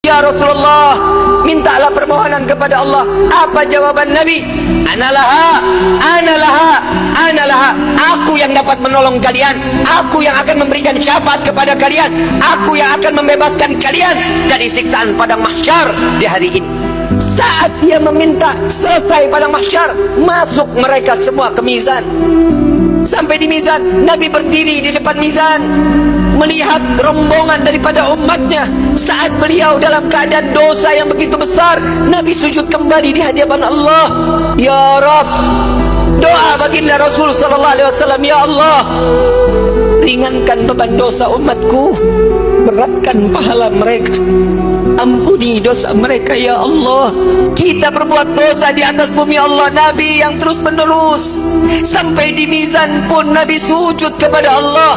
"Ya Rasulullah, mintalah permohonan kepada Allah." Apa jawaban Nabi? "Analaha, analaha, analaha." Aku yang dapat menolong kalian, aku yang akan memberikan syafaat kepada kalian, aku yang akan membebaskan kalian dari siksaan padang mahsyar di hari ini. Saat dia meminta, selesai padang mahsyar, masuk mereka semua ke mizan. Sampai di mizan, Nabi berdiri di depan mizan, melihat rombongan daripada umatnya. Saat beliau dalam keadaan dosa yang begitu besar, Nabi sujud kembali di hadapan Allah. "Ya Rabb," doa baginda Rasul sallallahu alaihi wasallam, "Ya Allah, ringankan beban dosa umatku, beratkan pahala mereka, ampuni dosa mereka ya Allah." Kita berbuat dosa di atas bumi Allah. Nabi yang terus menerus sampai di mizan pun Nabi sujud kepada Allah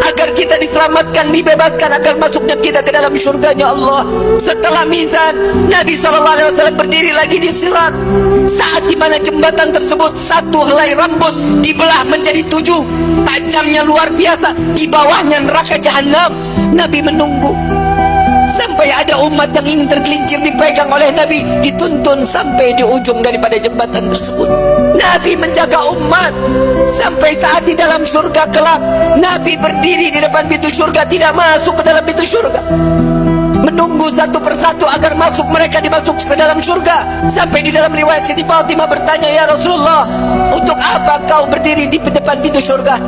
agar kita diselamatkan, dibebaskan, agar masuknya kita ke dalam syurganya Allah. Setelah mizan, Nabi SAW berdiri lagi di sirat. Saat di mana jembatan tersebut satu helai rambut dibelah menjadi 7, tajamnya luar biasa, di bawahnya neraka jahanam. Nabi menunggu sampai ada umat yang ingin tergelincir, dipegang oleh Nabi, dituntun sampai di ujung daripada jembatan tersebut. Nabi menjaga umat sampai saat di dalam surga kelak, Nabi berdiri di depan pintu surga, tidak masuk ke dalam pintu surga, menunggu satu persatu agar masuk, mereka dimasuk ke dalam surga. Sampai di dalam riwayat Siti Fatimah bertanya, "Ya Rasulullah, untuk apa kau berdiri di depan pintu surga?"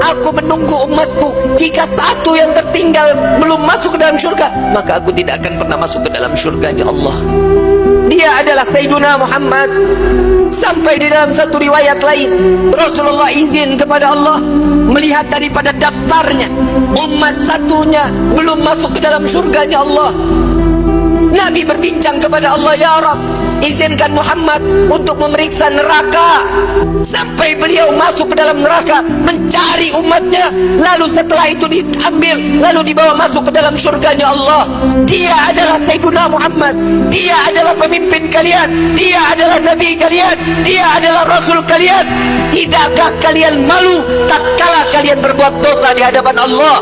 "Aku menunggu umatku, jika satu yang tertinggal belum masuk ke dalam surga, maka aku tidak akan pernah masuk ke dalam surganya Allah." Dia adalah Sayyiduna Muhammad. Sampai di dalam satu riwayat lain, Rasulullah izin kepada Allah melihat daripada daftarnya, umat satunya belum masuk ke dalam surganya Allah. Nabi berbincang kepada Allah, "Ya Rabb, izinkan Muhammad untuk memeriksa neraka." Sampai beliau masuk ke dalam neraka, mencari umatnya, lalu setelah itu diambil, lalu dibawa masuk ke dalam surganya Allah. Dia adalah Sayyiduna Muhammad, dia adalah pemimpin kalian, dia adalah Nabi kalian, dia adalah Rasul kalian. Tidakkah kalian malu tak kala kalian berbuat dosa di hadapan Allah?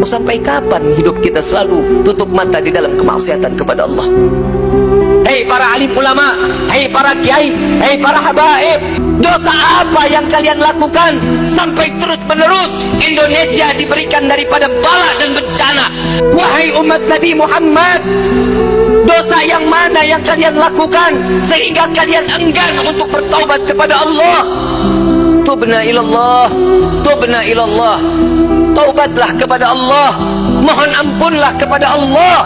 Sampai kapan hidup kita selalu tutup mata di dalam kemaksiatan kepada Allah? Hei para alim ulama, hei para kiai, hei para habaib, dosa apa yang kalian lakukan sampai terus menerus Indonesia diberikan daripada bala dan bencana? Wahai umat Nabi Muhammad, dosa yang mana yang kalian lakukan sehingga kalian enggan untuk bertaubat kepada Allah? Tubna ilallah, tubna ilallah. Taubatlah kepada Allah, mohon ampunlah kepada Allah.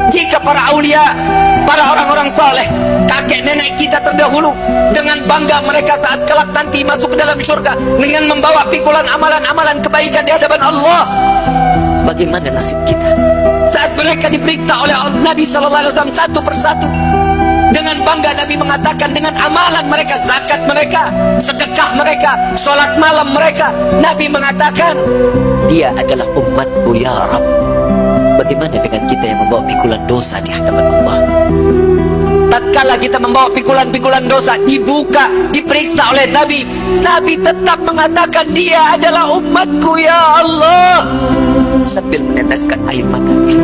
Jika para aulia, para orang-orang saleh, kakek nenek kita terdahulu, dengan bangga mereka saat kelak nanti masuk ke dalam surga dengan membawa pikulan amalan-amalan kebaikan di hadapan Allah, bagaimana nasib kita saat mereka diperiksa oleh Nabi SAW satu persatu? Dengan bangga Nabi mengatakan, dengan amalan mereka, zakat mereka, sedekah mereka, sholat malam mereka, Nabi mengatakan, "Dia adalah umatku ya Rabb." Bagaimana dengan kita yang membawa pikulan dosa di hadapan Allah? Tatkala kita membawa pikulan-pikulan dosa, dibuka, diperiksa oleh Nabi, Nabi tetap mengatakan, "Dia adalah umatku ya Allah," sambil meneteskan air matanya.